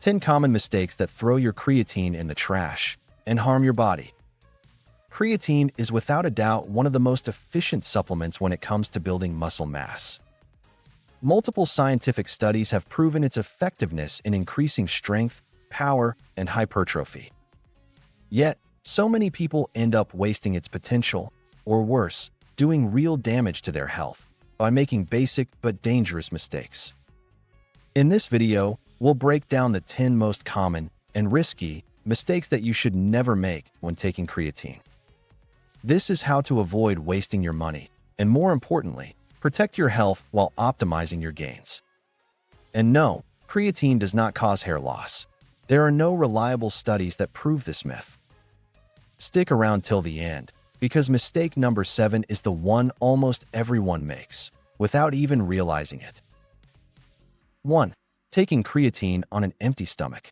10 common mistakes that throw your creatine in the trash and harm your body. Creatine is without a doubt one of the most efficient supplements when it comes to building muscle mass. Multiple scientific studies have proven its effectiveness in increasing strength, power, and hypertrophy. Yet, so many people end up wasting its potential, or worse, doing real damage to their health by making basic but dangerous mistakes. In this video, we'll break down the 10 most common and risky mistakes that you should never make when taking creatine. This is how to avoid wasting your money, and more importantly, protect your health while optimizing your gains. And no, creatine does not cause hair loss. There are no reliable studies that prove this myth. Stick around till the end, because mistake number 7 is the one almost everyone makes, without even realizing it. 1. Taking creatine on an empty stomach.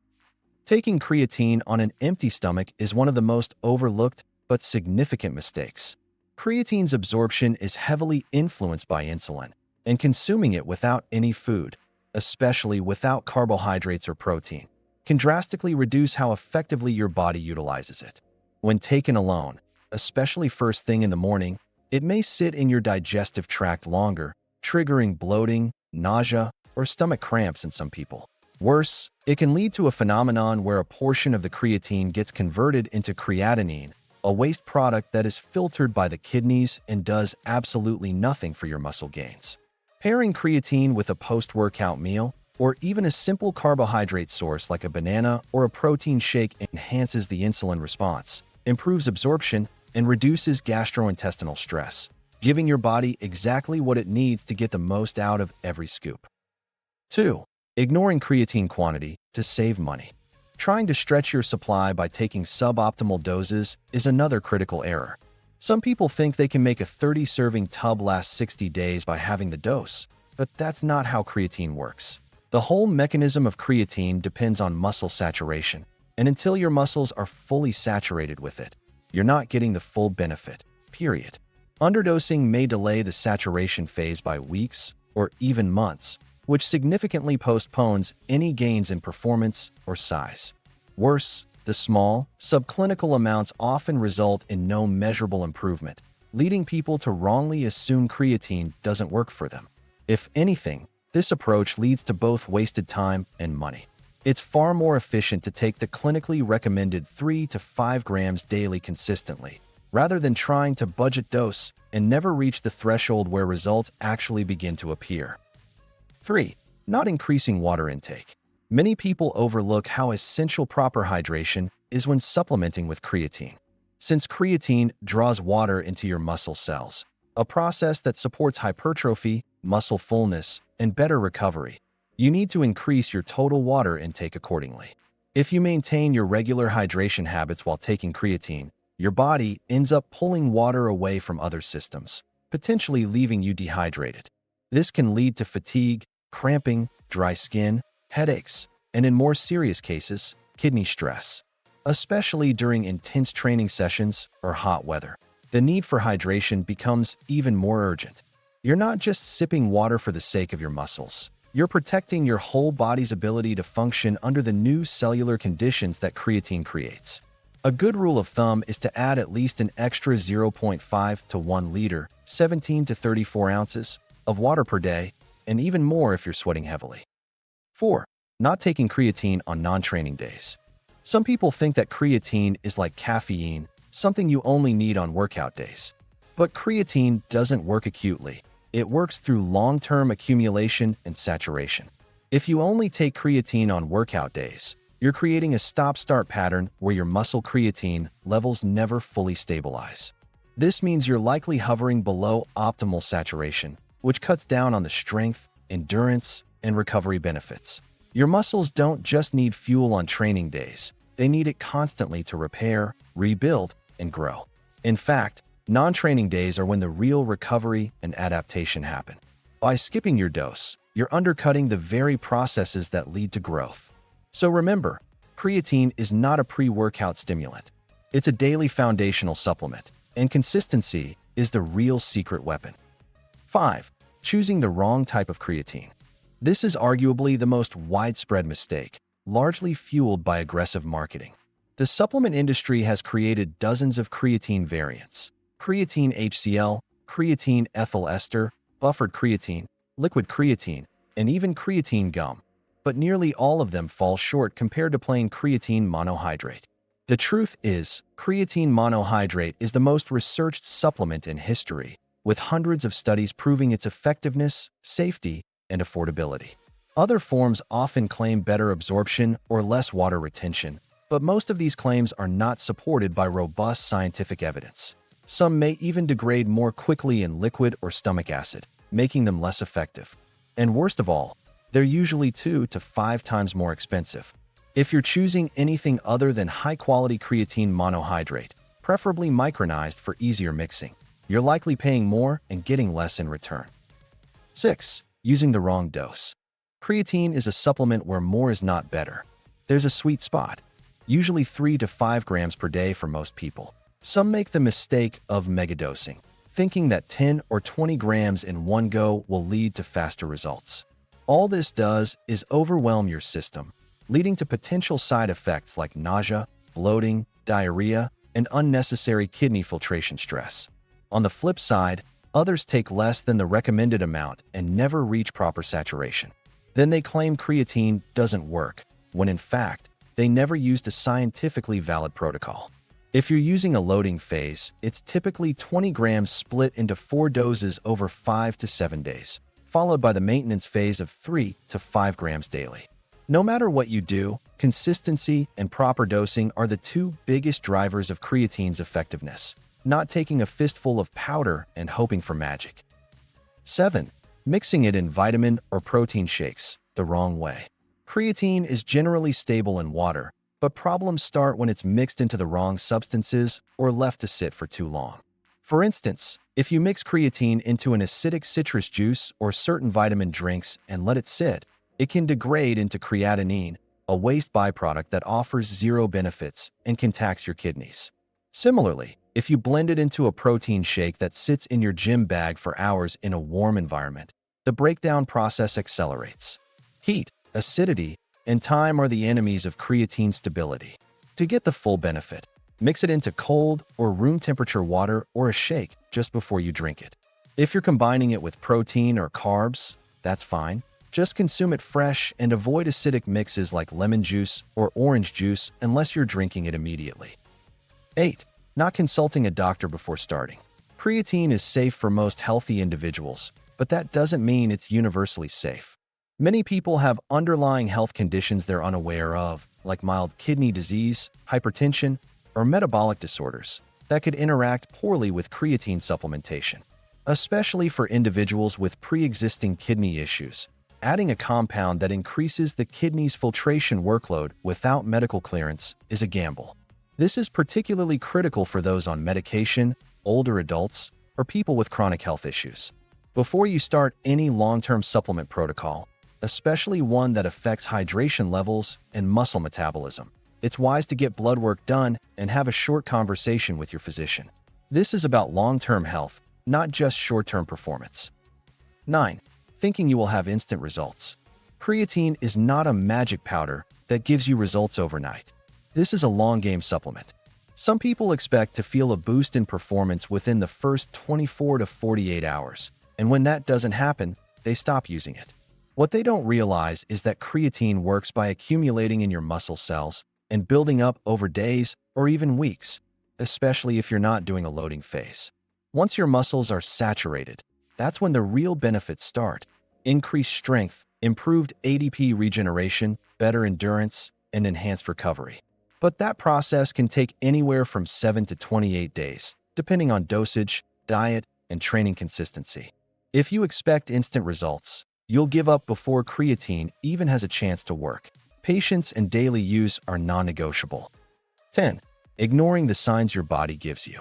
Taking creatine on an empty stomach is one of the most overlooked but significant mistakes. Creatine's absorption is heavily influenced by insulin, and consuming it without any food, especially without carbohydrates or protein, can drastically reduce how effectively your body utilizes it. When taken alone, especially first thing in the morning, it may sit in your digestive tract longer, triggering bloating, nausea, or stomach cramps in some people. Worse, it can lead to a phenomenon where a portion of the creatine gets converted into creatinine, a waste product that is filtered by the kidneys and does absolutely nothing for your muscle gains. Pairing creatine with a post-workout meal, or even a simple carbohydrate source like a banana or a protein shake enhances the insulin response, improves absorption, and reduces gastrointestinal stress, giving your body exactly what it needs to get the most out of every scoop. 2. Ignoring creatine quantity to save money. Trying to stretch your supply by taking suboptimal doses is another critical error. Some people think they can make a 30-serving tub last 60 days by having the dose, but that's not how creatine works. The whole mechanism of creatine depends on muscle saturation, and until your muscles are fully saturated with it, you're not getting the full benefit, period. Underdosing may delay the saturation phase by weeks or even months, which significantly postpones any gains in performance or size. Worse, the small, subclinical amounts often result in no measurable improvement, leading people to wrongly assume creatine doesn't work for them. If anything, this approach leads to both wasted time and money. It's far more efficient to take the clinically recommended 3 to 5 grams daily consistently, rather than trying to budget dose and never reach the threshold where results actually begin to appear. 3. Not increasing water intake. Many people overlook how essential proper hydration is when supplementing with creatine. Since creatine draws water into your muscle cells, a process that supports hypertrophy, muscle fullness, and better recovery, you need to increase your total water intake accordingly. If you maintain your regular hydration habits while taking creatine, your body ends up pulling water away from other systems, potentially leaving you dehydrated. This can lead to fatigue, cramping, dry skin, headaches, and in more serious cases, kidney stress. Especially during intense training sessions or hot weather, the need for hydration becomes even more urgent. You're not just sipping water for the sake of your muscles. You're protecting your whole body's ability to function under the new cellular conditions that creatine creates. A good rule of thumb is to add at least an extra 0.5 to 1 liter, 17 to 34 ounces, of water per day, and even more if you're sweating heavily. 4. Not taking creatine on non-training days. Some people think that creatine is like caffeine, something you only need on workout days. But creatine doesn't work acutely. It works through long-term accumulation and saturation. If you only take creatine on workout days, you're creating a stop-start pattern where your muscle creatine levels never fully stabilize. This means you're likely hovering below optimal saturation, which cuts down on the strength, endurance, and recovery benefits. Your muscles don't just need fuel on training days. They need it constantly to repair, rebuild, and grow. In fact, non-training days are when the real recovery and adaptation happen. By skipping your dose, you're undercutting the very processes that lead to growth. So remember, creatine is not a pre-workout stimulant. It's a daily foundational supplement, and consistency is the real secret weapon. 5. Choosing the wrong type of creatine. This is arguably the most widespread mistake. largely fueled by aggressive marketing. The supplement industry has created dozens of creatine variants: creatine HCl, creatine ethyl ester, buffered creatine, liquid creatine, and even creatine gum. But nearly all of them fall short compared to plain creatine monohydrate. The truth is, creatine monohydrate is the most researched supplement in history, with hundreds of studies proving its effectiveness, safety, and affordability. Other forms often claim better absorption or less water retention, but most of these claims are not supported by robust scientific evidence. Some may even degrade more quickly in liquid or stomach acid, making them less effective. And worst of all, they're usually 2 to 5 times more expensive. If you're choosing anything other than high-quality creatine monohydrate, preferably micronized for easier mixing, you're likely paying more and getting less in return. 6. Using the wrong dose. Creatine is a supplement where more is not better. There's a sweet spot, usually 3 to 5 grams per day for most people. Some make the mistake of megadosing, thinking that 10 or 20 grams in one go will lead to faster results. All this does is overwhelm your system, leading to potential side effects like nausea, bloating, diarrhea, and unnecessary kidney filtration stress. On the flip side, others take less than the recommended amount and never reach proper saturation. Then they claim creatine doesn't work, when in fact, they never used a scientifically valid protocol. If you're using a loading phase, it's typically 20 grams split into 4 doses over 5 to 7 days, followed by the maintenance phase of 3 to 5 grams daily. No matter what you do, consistency and proper dosing are the 2 biggest drivers of creatine's effectiveness, not taking a fistful of powder and hoping for magic. 7. Mixing it in vitamin or protein shakes the wrong way. Creatine is generally stable in water, but problems start when it's mixed into the wrong substances or left to sit for too long. For instance, if you mix creatine into an acidic citrus juice or certain vitamin drinks and let it sit, it can degrade into creatinine, a waste byproduct that offers zero benefits and can tax your kidneys. Similarly, if you blend it into a protein shake that sits in your gym bag for hours in a warm environment, the breakdown process accelerates. Heat, acidity, and time are the enemies of creatine stability. To get the full benefit, mix it into cold or room temperature water or a shake just before you drink it. If you're combining it with protein or carbs, that's fine. Just consume it fresh and avoid acidic mixes like lemon juice or orange juice unless you're drinking it immediately. 8. Not consulting a doctor before starting. Creatine is safe for most healthy individuals, but that doesn't mean it's universally safe. Many people have underlying health conditions they're unaware of, like mild kidney disease, hypertension, or metabolic disorders, that could interact poorly with creatine supplementation. Especially for individuals with pre-existing kidney issues, adding a compound that increases the kidney's filtration workload without medical clearance is a gamble. This is particularly critical for those on medication, older adults, or people with chronic health issues. Before you start any long-term supplement protocol, especially one that affects hydration levels and muscle metabolism, it's wise to get blood work done and have a short conversation with your physician. This is about long-term health, not just short-term performance. 9. Thinking you will have instant results. Creatine is not a magic powder that gives you results overnight. This is a long-game supplement. Some people expect to feel a boost in performance within the first 24 to 48 hours, and when that doesn't happen, they stop using it. What they don't realize is that creatine works by accumulating in your muscle cells and building up over days or even weeks, especially if you're not doing a loading phase. Once your muscles are saturated, that's when the real benefits start: increased strength, improved ADP regeneration, better endurance, and enhanced recovery. But that process can take anywhere from 7 to 28 days, depending on dosage, diet, and training consistency. If you expect instant results, you'll give up before creatine even has a chance to work. Patience and daily use are non-negotiable. 10. Ignoring the signs your body gives you.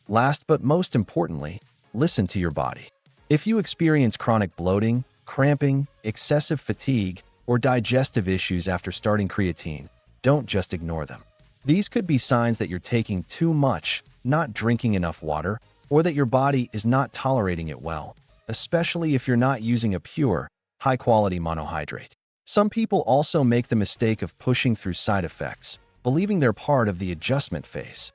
Last but most importantly, listen to your body. If you experience chronic bloating, cramping, excessive fatigue, or digestive issues after starting creatine, don't just ignore them. These could be signs that you're taking too much, not drinking enough water, or that your body is not tolerating it well, especially if you're not using a pure, high-quality monohydrate. Some people also make the mistake of pushing through side effects, believing they're part of the adjustment phase.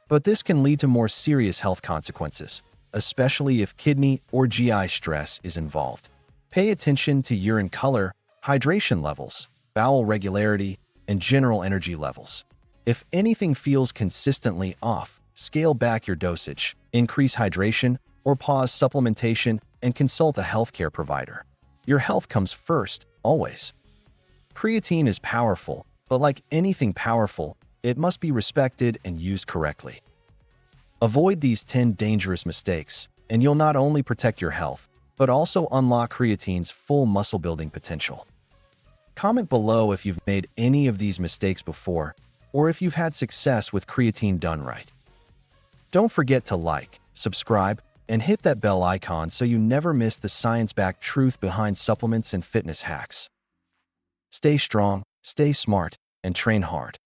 But this can lead to more serious health consequences, especially if kidney or GI stress is involved. Pay attention to urine color, hydration levels, bowel regularity, and general energy levels. If anything feels consistently off, scale back your dosage, increase hydration, or pause supplementation and consult a healthcare provider. Your health comes first, always. Creatine is powerful, but like anything powerful, it must be respected and used correctly. Avoid these 10 dangerous mistakes, and you'll not only protect your health, but also unlock creatine's full muscle-building potential. Comment below if you've made any of these mistakes before, or if you've had success with creatine done right. Don't forget to like, subscribe, and hit that bell icon so you never miss the science-backed truth behind supplements and fitness hacks. Stay strong, stay smart, and train hard.